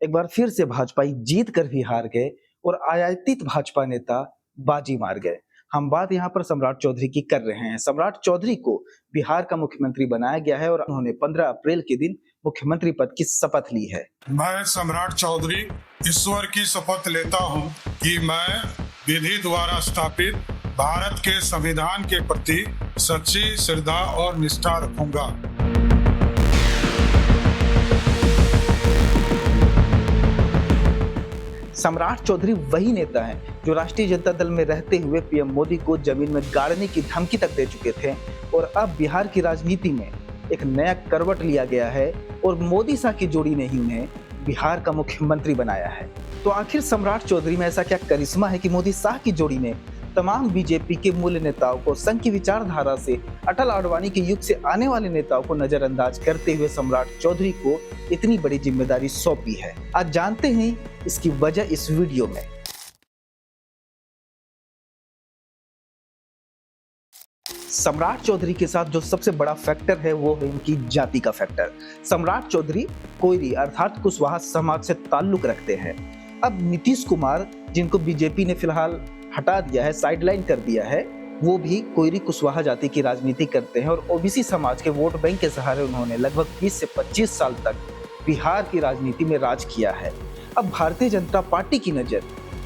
एक बार फिर से भाजपाई जीत कर भी हार गए और आयातित भाजपा नेता बाजी मार गए। हम बात यहाँ पर सम्राट चौधरी की कर रहे हैं। सम्राट चौधरी को बिहार का मुख्यमंत्री बनाया गया है और उन्होंने 15 अप्रैल के दिन मुख्यमंत्री पद की शपथ ली है। मैं सम्राट चौधरी ईश्वर की शपथ लेता हूँ कि मैं विधि द्वारा स्थापित भारत के संविधान के प्रति सच्ची श्रद्धा और निष्ठा रखूंगा। सम्राट चौधरी वही नेता हैं जो राष्ट्रीय जनता दल में रहते हुए पीएम मोदी को जमीन में गाड़ने की धमकी तक दे चुके थे और अब बिहार की राजनीति में एक नया करवट लिया गया है और मोदी शाह की जोड़ी ने ही उन्हें बिहार का मुख्यमंत्री बनाया है। तो आखिर सम्राट चौधरी में ऐसा क्या करिश्मा है कि मोदी शाह की जोड़ी ने तमाम बीजेपी के मूल नेताओं को, संघ की विचारधारा से अटल आडवाणी के युग से आने वाले नेताओं को नजरअंदाज करते हुए सम्राट चौधरी को इतनी बड़ी जिम्मेदारी सौंपी है। आज जानते हैं इसकी वजह इस वीडियो में। सम्राट चौधरी के साथ जो सबसे बड़ा फैक्टर है वो है इनकी जाति का फैक्टर। सम्राट चौधरी कोयरी अर्थात कुशवाहा समाज से ताल्लुक रखते हैं। अब नीतीश कुमार, जिनको बीजेपी ने फिलहाल हटा दिया है, साइडलाइन कर दिया है, वो भी कोयरी कुशवाहा जाति की राजनीति करते हैं और ओबीसी समाज के वोट बैंक के सहारे उन्होंने लगभग 20 से 25 साल तक बिहार की राजनीति में राज किया है। अब भारतीय जनता पार्टी की नजर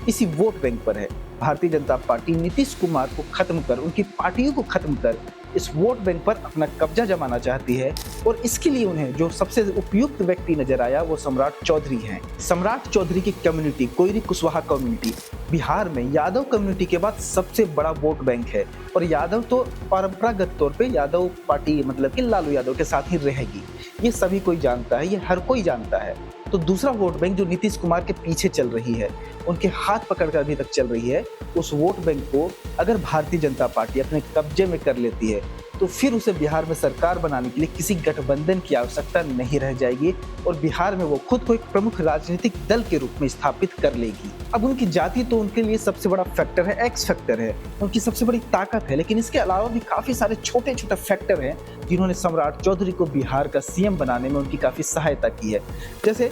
इसी वोट बैंक पर है। भारतीय जनता पार्टी नीतीश कुमार को खत्म कर, उनकी पार्टियों को खत्म कर इस वोट बैंक पर अपना कब्जा जमाना चाहती है और इसके लिए उन्हें जो सबसे उपयुक्त व्यक्ति नजर आया वो सम्राट चौधरी हैं। सम्राट चौधरी की कम्युनिटी, कोयरी कुशवाहा कम्युनिटी, बिहार में यादव कम्युनिटी के बाद सबसे बड़ा वोट बैंक है और यादव तो परंपरागत तौर पे यादव पार्टी मतलब कि लालू यादव के साथ ही रहेगी। ये सभी कोई जानता है, ये हर कोई जानता है। तो दूसरा वोट बैंक जो नीतीश कुमार के पीछे चल रही है, उनके हाथ पकड़कर अभी तक चल रही है, उस वोट बैंक को अगर भारतीय जनता पार्टी अपने कब्जे में कर लेती है तो फिर उसे बिहार में सरकार बनाने के लिए किसी गठबंधन की आवश्यकता नहीं रह जाएगी और बिहार में वो खुद को एक प्रमुख राजनीतिक दल के रूप में स्थापित कर लेगी। अब उनकी जाति तो उनके लिए सबसे बड़ा फैक्टर है, एक्स फैक्टर है, उनकी सबसे बड़ी ताकत है, लेकिन इसके अलावा भी काफी सारे छोटे छोटे फैक्टर हैं जिन्होंने सम्राट चौधरी को बिहार का सीएम बनाने में उनकी काफी सहायता की है। जैसे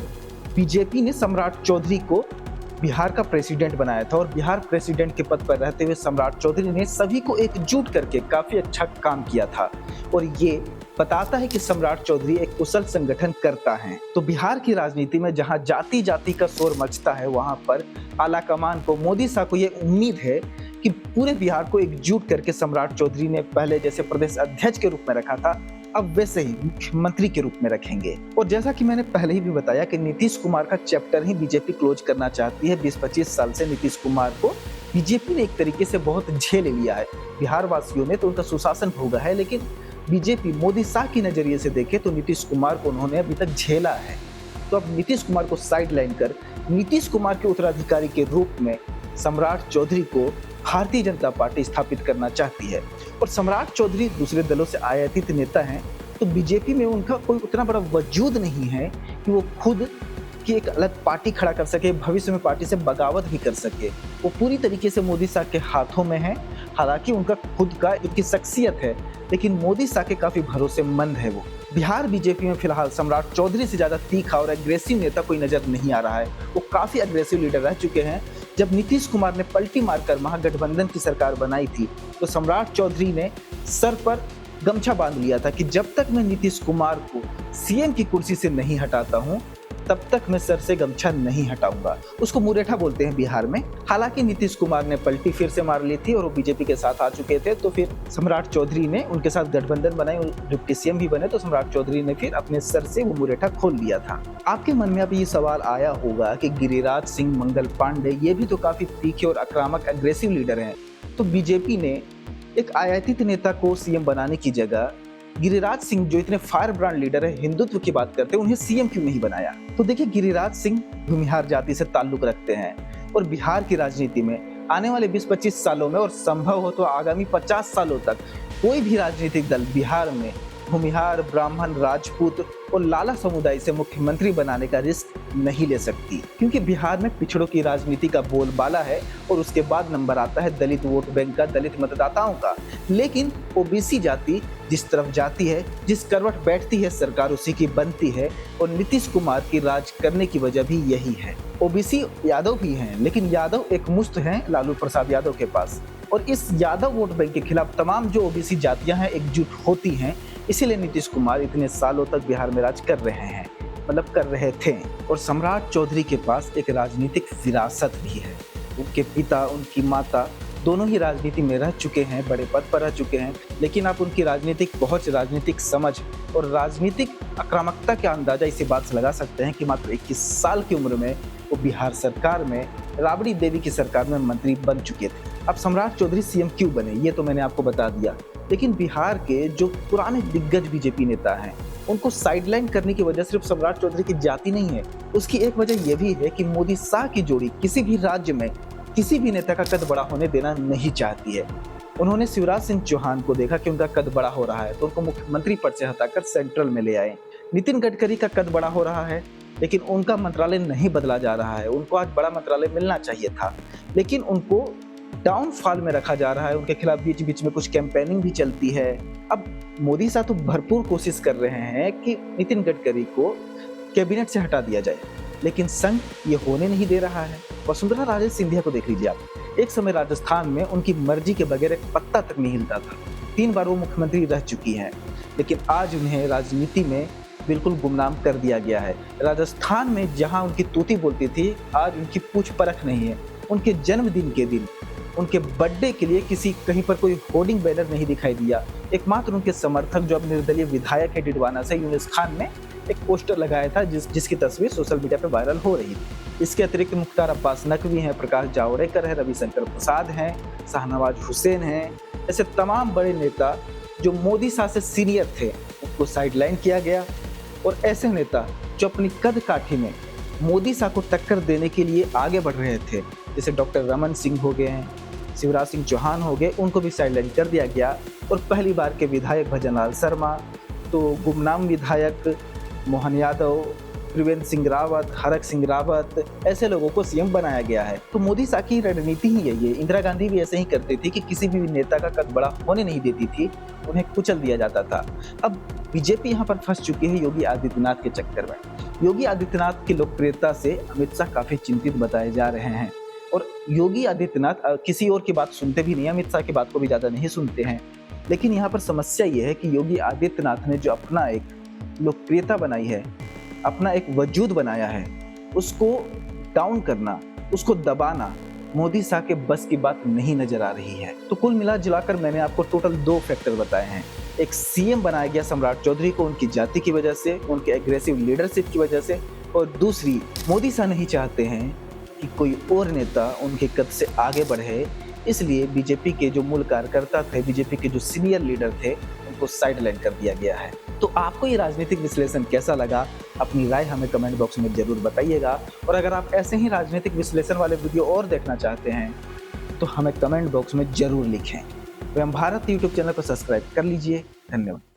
बीजेपी ने सम्राट चौधरी को बिहार का प्रेसिडेंट बनाया था और बिहार प्रेसिडेंट के पद पर रहते हुए सम्राट चौधरी ने सभी को एकजुट करके काफी अच्छा काम किया था और ये बताता है कि सम्राट चौधरी एक कुशल संगठन करता है। तो बिहार की राजनीति में जहां जाति जाति का शोर मचता है, वहां पर आलाकमान को, मोदी शाह को ये उम्मीद है कि पूरे बिहार को एकजुट करके सम्राट चौधरी ने पहले जैसे प्रदेश अध्यक्ष के रूप में रखा था, अब वैसे ही मुख्यमंत्री के रूप में रखेंगे। और जैसा कि मैंने पहले ही भी बताया कि नीतीश कुमार का चैप्टर ही बीजेपी क्लोज करना चाहती है। 20-25 साल से नीतीश कुमार को बीजेपी ने एक तरीके से बहुत झेल लिया है। बिहार वासियों ने तो उनका सुशासन भोगा है, लेकिन बीजेपी मोदी शाह की नजरिए से देखे तो नीतीश कुमार को उन्होंने अभी तक झेला है। तो अब नीतीश कुमार को साइडलाइन कर नीतीश कुमार के उत्तराधिकारी के रूप में सम्राट चौधरी को भारतीय जनता पार्टी स्थापित करना चाहती है। और सम्राट चौधरी दूसरे दलों से आयातित नेता हैं, तो बीजेपी में उनका कोई उतना बड़ा वजूद नहीं है कि वो खुद की एक अलग पार्टी खड़ा कर सके, भविष्य में पार्टी से बगावत भी कर सके। वो पूरी तरीके से मोदी शाह के हाथों में है। हालांकि उनका खुद का उनकी शख्सियत है, लेकिन मोदी शाह के काफी भरोसेमंद है वो। बिहार बीजेपी में फिलहाल सम्राट चौधरी से ज्यादा तीखा और एग्रेसिव नेता कोई नजर नहीं आ रहा है। वो काफी एग्रेसिव लीडर रह चुके हैं। जब नीतीश कुमार ने पलटी मारकर महागठबंधन की सरकार बनाई थी तो सम्राट चौधरी ने सर पर गमछा बांध लिया था कि जब तक मैं नीतीश कुमार को सीएम की कुर्सी से नहीं हटाता हूं तब तक मैं सर से गमछा नहीं हटाऊंगा। उसको मुरेठा बोलते हैं बिहार में। हालांकि नीतीश कुमार ने पलटी फिर से मार ली थी और वो बीजेपी के साथ आ चुके थे, तो फिर सम्राट चौधरी ने उनके साथ गठबंधन बनाई, डिप्टी सीएम भी बने, तो सम्राट चौधरी ने फिर अपने सर से वो मुरेठा खोल लिया था। आपके मन में अब ये सवाल आया होगा कि गिरिराज सिंह, मंगल पांडे, ये भी तो काफी तीखे और आक्रामक एग्रेसिव लीडर हैं, तो बीजेपी ने एक आयातित नेता को सीएम बनाने की जगह गिरिराज सिंह, जो इतने फायर ब्रांड लीडर है, हिंदुत्व की बात करते हैं, उन्हें सीएम क्यों नहीं बनाया? तो देखिए, गिरिराज सिंह भूमिहार जाति से ताल्लुक रखते हैं और बिहार की राजनीति में आने वाले 20-25 सालों में और संभव हो तो आगामी 50 सालों तक कोई भी राजनीतिक दल बिहार में भूमिहार, ब्राह्मण, राजपूत और लाला समुदाय से मुख्यमंत्री बनाने का रिस्क नहीं ले सकती, क्योंकि बिहार में पिछड़ों की राजनीति का बोलबाला है और उसके बाद नंबर आता है दलित वोट बैंक का, दलित मतदाताओं का। लेकिन ओबीसी जाति जिस तरफ जाती है, जिस करवट बैठती है, सरकार उसी की बनती है और नीतीश कुमार की राज करने की वजह भी यही है। ओबीसी यादव भी हैं, लेकिन यादव एक मुश्त हैं लालू प्रसाद यादव के पास, और इस यादव वोट बैंक के खिलाफ तमाम जो ओबीसी जातियां हैं एकजुट होती हैं। इसीलिए नीतीश कुमार इतने सालों तक बिहार में राज कर रहे हैं, मतलब कर रहे थे। और सम्राट चौधरी के पास एक राजनीतिक विरासत भी है। उनके पिता, उनकी माता दोनों ही राजनीति में रह चुके हैं, बड़े पद पर रह चुके हैं, लेकिन आप उनकी राजनीतिक पहुंच, राजनीतिक समझ और राजनीतिक आक्रामकता का अंदाजा इसी बात से लगा सकते हैं कि मात्र 21 साल की उम्र में वो बिहार सरकार में, राबड़ी देवी की सरकार में मंत्री बन चुके थे। अब सम्राट चौधरी सीएम क्यों बने ये तो मैंने आपको बता दिया, लेकिन बिहार के जो पुराने दिग्गज बीजेपी नेता हैं उनको साइडलाइन करने की वजह सिर्फ सम्राट चौधरी की जाति नहीं है। उसकी एक वजह यह भी है कि मोदी शाह की जोड़ी किसी भी राज्य में किसी भी नेता का कद बड़ा होने देना नहीं चाहती है। उन्होंने शिवराज सिंह चौहान को देखा कि उनका कद बड़ा हो रहा है तो उनको मुख्यमंत्री पद से हटाकर सेंट्रल में ले आए। नितिन गडकरी का कद बड़ा हो रहा है लेकिन उनका मंत्रालय नहीं बदला जा रहा है। उनको आज बड़ा मंत्रालय मिलना चाहिए था, लेकिन उनको डाउनफॉल में रखा जा रहा है। उनके खिलाफ बीच बीच में कुछ कैंपेनिंग भी चलती है। अब मोदी साहब तो भरपूर कोशिश कर रहे हैं कि नितिन गडकरी को कैबिनेट से हटा दिया जाए, लेकिन संघ ये होने नहीं दे रहा है। वसुंधरा राजे सिंधिया को देख लीजिए आप, एक समय राजस्थान में उनकी मर्जी के बगैर एक पत्ता तक नहीं हिलता था। 3 बार वो मुख्यमंत्री रह चुकी हैं, लेकिन आज उन्हें राजनीति में बिल्कुल गुमनाम कर दिया गया है। राजस्थान में जहां उनकी तूती बोलती थी, आज उनकी पूछ परख नहीं है। उनके जन्मदिन के दिन, उनके बर्थडे के लिए किसी कहीं पर कोई होर्डिंग बैनर नहीं दिखाई दिया। एकमात्र उनके समर्थक जो अब निर्दलीय विधायक है डिडवाना से, यूनुस खान ने एक पोस्टर लगाया था जिसकी तस्वीर सोशल मीडिया पर वायरल हो रही थी। इसके अतिरिक्त मुख्तार अब्बास नकवी हैं, प्रकाश जावड़ेकर है, रविशंकर प्रसाद हैं, शाहनवाज हुसैन हैं, ऐसे तमाम बड़े नेता जो मोदी साहब से सीनियर थे उनको साइडलाइन किया गया। और ऐसे नेता जो अपनी कद काठी में मोदी साहब को टक्कर देने के लिए आगे बढ़ रहे थे, जैसे डॉक्टर रमन सिंह हो गए हैं, शिवराज सिंह चौहान हो गए, उनको भी साइडलाइन कर दिया गया। और पहली बार के विधायक भजनलाल शर्मा, तो गुमनाम विधायक मोहन यादव, त्रिवेंद्र सिंह रावत, हरक सिंह रावत, ऐसे लोगों को सीएम बनाया गया है। तो मोदी साहब की रणनीति ही यही है। इंदिरा गांधी भी ऐसे ही करती थी कि किसी भी नेता का कद बड़ा होने नहीं देती थी, उन्हें कुचल दिया जाता था। अब बीजेपी यहाँ पर फंस चुकी है योगी आदित्यनाथ के चक्कर में। योगी आदित्यनाथ की लोकप्रियता से अमित शाह काफी चिंतित बताए जा रहे हैं, और योगी आदित्यनाथ किसी और की बात सुनते भी नहीं, अमित शाह की बात को भी ज्यादा नहीं सुनते हैं। लेकिन यहाँ पर समस्या ये है कि योगी आदित्यनाथ ने जो अपना एक लोकप्रियता बनाई है, अपना एक वजूद बनाया है, उसको डाउन करना, उसको दबाना मोदी साहब के बस की बात नहीं नजर आ रही है। तो कुल मिला जुलाकर मैंने आपको टोटल 2 फैक्टर बताए हैं। एक, सीएम बनाया गया सम्राट चौधरी को उनकी जाति की वजह से, उनके एग्रेसिव लीडरशिप की वजह से, और दूसरी, मोदी साहब नहीं चाहते हैं कि कोई और नेता उनके कद से आगे बढ़े, इसलिए बीजेपी के जो मूल कार्यकर्ता थे, बीजेपी के जो सीनियर लीडर थे, उनको साइडलाइन कर दिया गया है। तो आपको ये राजनीतिक विश्लेषण कैसा लगा? अपनी राय हमें कमेंट बॉक्स में जरूर बताइएगा। और अगर आप ऐसे ही राजनीतिक विश्लेषण वाले वीडियो और देखना चाहते हैं तो हमें कमेंट बॉक्स में जरूर लिखें। तो हम भारत यूट्यूब चैनल को सब्सक्राइब कर लीजिए। धन्यवाद।